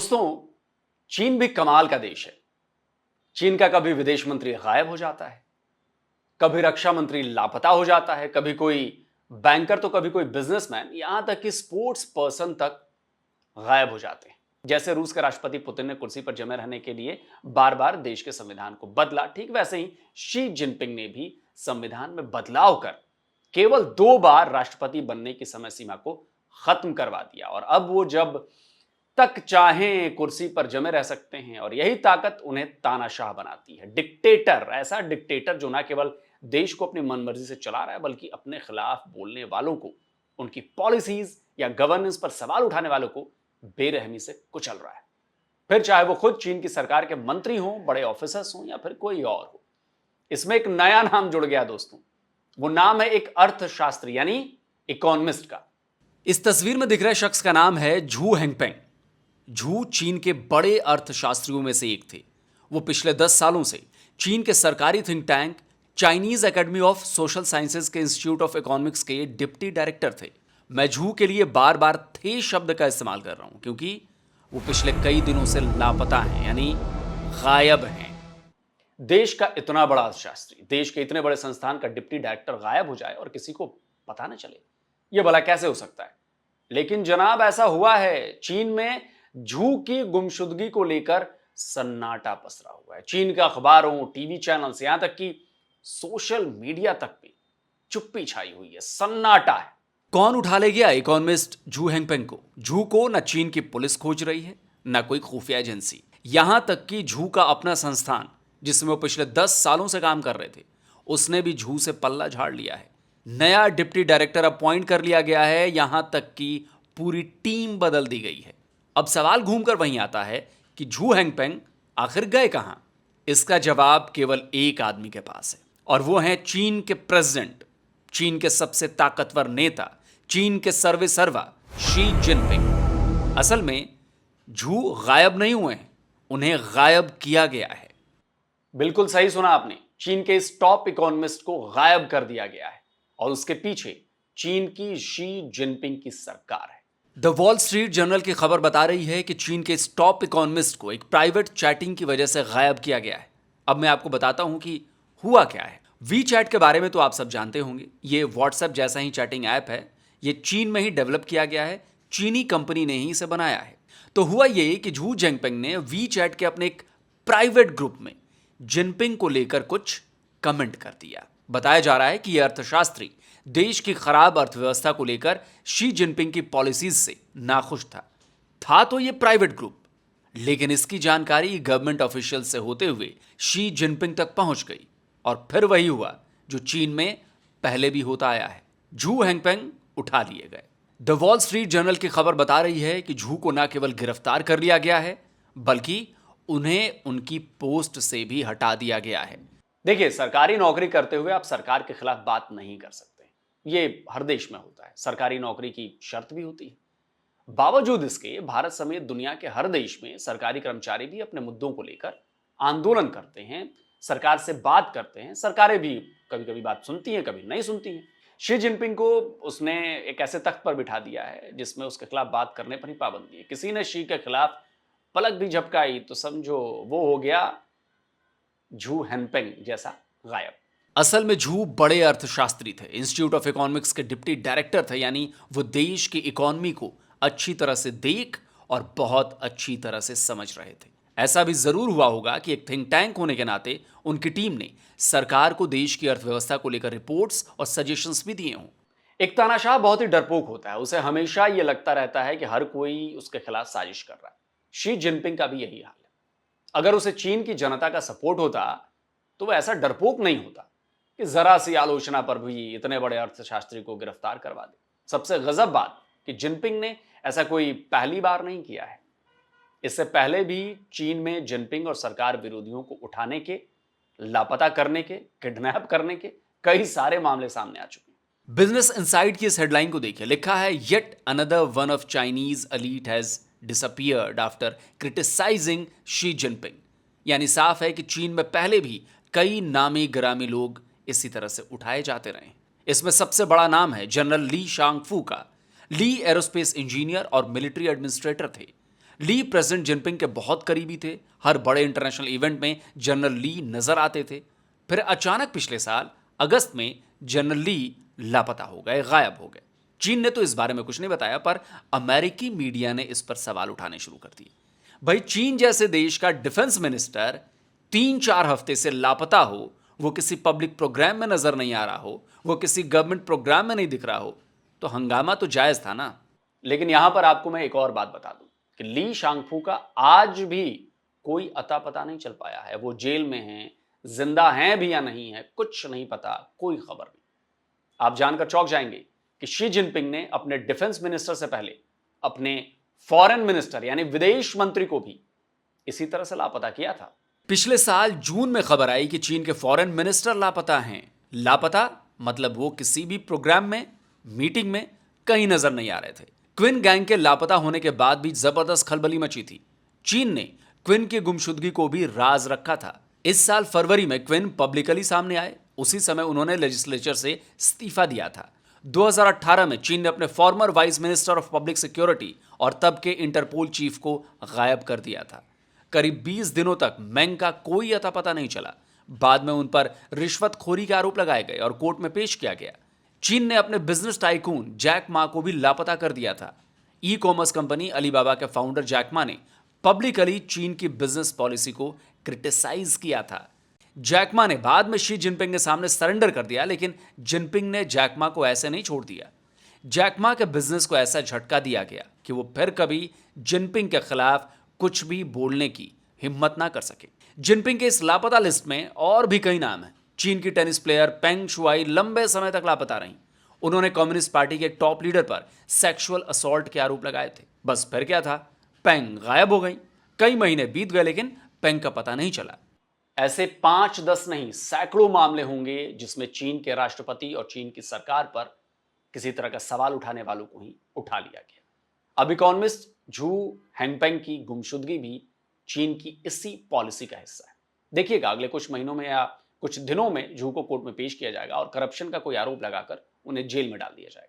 दोस्तों, चीन भी कमाल का देश है। चीन का कभी विदेश मंत्री गायब हो जाता है, कभी रक्षा मंत्री लापता हो जाता है, कभी कोई बैंकर तो कभी कोई बिजनेसमैन, यहां तक कि स्पोर्ट्स पर्सन तक गायब हो जाते हैं। जैसे रूस के राष्ट्रपति पुतिन ने कुर्सी पर जमे रहने के लिए बार बार देश के संविधान को बदला, ठीक वैसे ही शी जिनपिंग ने भी संविधान में बदलाव कर केवल 2 बार राष्ट्रपति बनने की समय सीमा को खत्म करवा दिया और अब वो जब तक चाहें कुर्सी पर जमे रह सकते हैं और यही ताकत उन्हें तानाशाह बनाती है। डिक्टेटर, ऐसा डिक्टेटर जो ना केवल देश को अपनी मनमर्जी से चला रहा है बल्कि अपने खिलाफ बोलने वालों को, उनकी पॉलिसीज या गवर्नेंस पर सवाल उठाने वालों को बेरहमी से कुचल रहा है। फिर चाहे वो खुद चीन की सरकार के मंत्री हों, बड़े ऑफिसर्स हों या फिर कोई और हो। इसमें एक नया नाम जुड़ गया दोस्तों, वो नाम है एक अर्थशास्त्री यानी इकोनॉमिस्ट का। इस तस्वीर में दिख रहे शख्स का नाम है झू हेंगपेंग। झू चीन के बड़े अर्थशास्त्रियों में से एक थे। वो पिछले 10 सालों से चीन के सरकारी think tank Chinese academy of social sciences के इंस्टीट्यूट ऑफ इकोनॉमिक्स के डिप्टी डायरेक्टर थे। मैं झू के लिए बार बार थे शब्द का इस्तेमाल कर रहा हूं क्योंकि वो पिछले कई दिनों से लापता हैं, यानी गायब हैं। देश का इतना बड़ा अर्थशास्त्री, देश के इतने बड़े संस्थान का डिप्टी डायरेक्टर गायब हो जाए और किसी को पता न चले, यह भला कैसे हो सकता है? लेकिन जनाब ऐसा हुआ है। चीन में झू की गुमशुदगी को लेकर सन्नाटा पसरा हुआ है। चीन के अखबारों, टीवी चैनल्स, यहां तक कि सोशल मीडिया तक भी चुप्पी छाई हुई है, सन्नाटा है। कौन उठा ले गया इकोनॉमिस्ट झू हेंगपेंग को? झू को न चीन की पुलिस खोज रही है, न कोई खुफिया एजेंसी। यहां तक कि झू का अपना संस्थान जिसमें वो पिछले 10 सालों से काम कर रहे थे, उसने भी झू से पल्ला झाड़ लिया है। नया डिप्टी डायरेक्टर अपॉइंट कर लिया गया है, यहां तक कि पूरी टीम बदल दी गई है। अब सवाल घूमकर वहीं आता है कि झू हेंगपेंग आखिर गए कहां? इसका जवाब केवल एक आदमी के पास है और वो है चीन के प्रेसिडेंट, चीन के सबसे ताकतवर नेता, चीन के सर्वेसर्वा शी जिनपिंग। असल में झू गायब नहीं हुए हैं, उन्हें गायब किया गया है। बिल्कुल सही सुना आपने, चीन के इस टॉप इकोनॉमिस्ट को गायब कर दिया गया है और उसके पीछे चीन की शी जिनपिंग की सरकार है। द वॉल स्ट्रीट जर्नल की खबर बता रही है कि चीन के इस टॉप इकोनॉमिस्ट को एक प्राइवेट चैटिंग की वजह से गायब किया गया है। अब मैं आपको बताता हूं कि हुआ क्या है। वी चैट के बारे में तो आप सब जानते होंगे। ये व्हाट्सएप जैसा ही चैटिंग ऐप है। ये चीन में ही डेवलप किया गया है, चीनी कंपनी ने ही इसे बनाया है। तो हुआ ये कि झू जिनपिंग ने वी चैट के अपने एक प्राइवेट ग्रुप में जिनपिंग को लेकर कुछ कमेंट कर दिया। बताया जा रहा है कि यह अर्थशास्त्री देश की खराब अर्थव्यवस्था को लेकर शी जिनपिंग की पॉलिसीज से नाखुश था तो यह प्राइवेट ग्रुप, लेकिन इसकी जानकारी गवर्नमेंट ऑफिशियल से होते हुए शी जिनपिंग तक पहुंच गई और फिर वही हुआ जो चीन में पहले भी होता आया है। झू हेंगपेंग उठा लिए गए। द वॉल स्ट्रीट जर्नल की खबर बता रही है कि झू को न केवल गिरफ्तार कर लिया गया है बल्कि उन्हें उनकी पोस्ट से भी हटा दिया गया है। देखिए, सरकारी नौकरी करते हुए आप सरकार के खिलाफ बात नहीं कर सकते, ये हर देश में होता है। सरकारी नौकरी की शर्त भी होती है। बावजूद इसके भारत समेत दुनिया के हर देश में सरकारी कर्मचारी भी अपने मुद्दों को लेकर आंदोलन करते हैं, सरकार से बात करते हैं। सरकारें भी कभी कभी बात सुनती हैं, कभी नहीं सुनती हैं। शी जिनपिंग को उसने एक ऐसे तख्त पर बिठा दिया है जिसमें उसके खिलाफ बात करने पर ही पाबंदी है। किसी ने शी के खिलाफ पलक भी झपकाई तो समझो वो हो गया झू हेंगपेंग जैसा गायब। असल में झू बड़े अर्थशास्त्री थे, इंस्टीट्यूट ऑफ इकोनॉमिक्स के डिप्टी डायरेक्टर थे, यानी वो देश की इकोनॉमी को अच्छी तरह से देख और बहुत अच्छी तरह से समझ रहे थे। ऐसा भी जरूर हुआ होगा कि एक थिंक टैंक होने के नाते उनकी टीम ने सरकार को देश की अर्थव्यवस्था को लेकर रिपोर्ट्स और सजेशंस भी दिए हों। एक तानाशाह बहुत ही डरपोक होता है, उसे हमेशा यह लगता रहता है कि हर कोई उसके खिलाफ साजिश कर रहा है। शी जिनपिंग का भी यही हाल है। अगर उसे चीन की जनता का सपोर्ट होता तो वह ऐसा डरपोक नहीं होता कि जरा सी आलोचना पर भी इतने बड़े अर्थशास्त्री को गिरफ्तार करवा दे। सबसे गजब बात कि जिनपिंग ने ऐसा कोई पहली बार नहीं किया है। इससे पहले भी चीन में जिनपिंग और सरकार विरोधियों को उठाने के, लापता करने के, किडनैप करने के कई सारे मामले सामने आ चुके हैं। बिजनेस इनसाइड की इस हेडलाइन को देखिए, लिखा है yet another one of Chinese elite has disappeared after criticising Xi Jinping. यानी साफ है कि चीन में पहले भी कई नामी गिरामी लोग इसी तरह से उठाए जाते रहे। इसमें सबसे बड़ा नाम है जनरल ली शांगफू का। ली एरोस्पेस इंजीनियर और मिलिट्री एडमिनिस्ट्रेटर थे। ली प्रेसिडेंट जिनपिंग के बहुत करीबी थे। हर बड़े इंटरनेशनल इवेंट में जनरल ली नजर आते थे। फिर अचानक पिछले साल अगस्त में जनरल ली लापता हो गए, गायब हो गए। चीन ने तो इस बारे में कुछ नहीं बताया, पर अमेरिकी मीडिया ने इस पर सवाल उठाने शुरू कर दिए। भाई, चीन जैसे देश का डिफेंस मिनिस्टर 3-4 हफ्ते से लापता हो, वो किसी पब्लिक प्रोग्राम में नजर नहीं आ रहा हो, वो किसी गवर्नमेंट प्रोग्राम में नहीं दिख रहा हो, तो हंगामा तो जायज था ना। लेकिन यहां पर आपको मैं एक और बात बता दूं कि ली शांगफू का आज भी कोई अता पता नहीं चल पाया है। वो जेल में हैं, जिंदा हैं भी या नहीं है, कुछ नहीं पता, कोई खबर नहीं। आप जानकर चौंक जाएंगे कि शी जिनपिंग ने अपने डिफेंस मिनिस्टर से पहले अपने फॉरेन मिनिस्टर यानी विदेश मंत्री को भी इसी तरह से लापता किया था। पिछले साल जून में खबर आई कि चीन के फॉरेन मिनिस्टर लापता हैं। लापता मतलब वो किसी भी प्रोग्राम में, मीटिंग में कहीं नजर नहीं आ रहे थे। क्विन गैंग के लापता होने के बाद भी जबरदस्त खलबली मची थी। चीन ने क्विन की गुमशुदगी को भी राज रखा था। इस साल फरवरी में क्विन पब्लिकली सामने आए। उसी समय उन्होंने लेजिस्लेचर से इस्तीफा दिया था। 2018 में चीन ने अपने farmer vice minister of public security और तब के इंटरपोल चीफ को गायब कर दिया था। करीब 20 दिनों तक मेंग का कोई अता पता नहीं चला। बाद में उन पर रिश्वतखोरी के आरोप लगाए गए और कोर्ट में पेश किया गया। चीन ने अपने बिजनेस टाइकून जैक मा को भी लापता कर दिया था। ई कॉमर्स कंपनी अलीबाबा के फाउंडर जैक मा ने पब्लिकली चीन की बिजनेस पॉलिसी को क्रिटिसाइज किया था। जैक मा ने बाद में शी जिनपिंग के सामने सरेंडर कर दिया, लेकिन जिनपिंग ने जैक मा को ऐसे नहीं छोड़ दिया। जैक मा के बिजनेस को ऐसा झटका दिया गया कि वो फिर कभी जिनपिंग के खिलाफ कुछ भी बोलने की हिम्मत ना कर सके। जिनपिंग के इस लापता लिस्ट में और भी कई नाम हैं। चीन की टेनिस प्लेयर पेंग शुआई लंबे समय तक लापता रहीं। उन्होंने कम्युनिस्ट पार्टी के टॉप लीडर पर सेक्सुअल असॉल्ट के आरोप लगाए थे। बस फिर क्या था, पेंग गायब हो गई। कई महीने बीत गए लेकिन पेंग का पता नहीं चला। ऐसे 5-10 नहीं, सैकड़ों मामले होंगे जिसमें चीन के राष्ट्रपति और चीन की सरकार पर किसी तरह का सवाल उठाने वालों को ही उठा लिया गया। अब इकोनॉमिस्ट झू हैंगपेंग की गुमशुदगी भी चीन की इसी पॉलिसी का हिस्सा है। देखिएगा, अगले कुछ महीनों में या कुछ दिनों में झू को कोर्ट में पेश किया जाएगा और करप्शन का कोई आरोप लगाकर उन्हें जेल में डाल दिया जाएगा।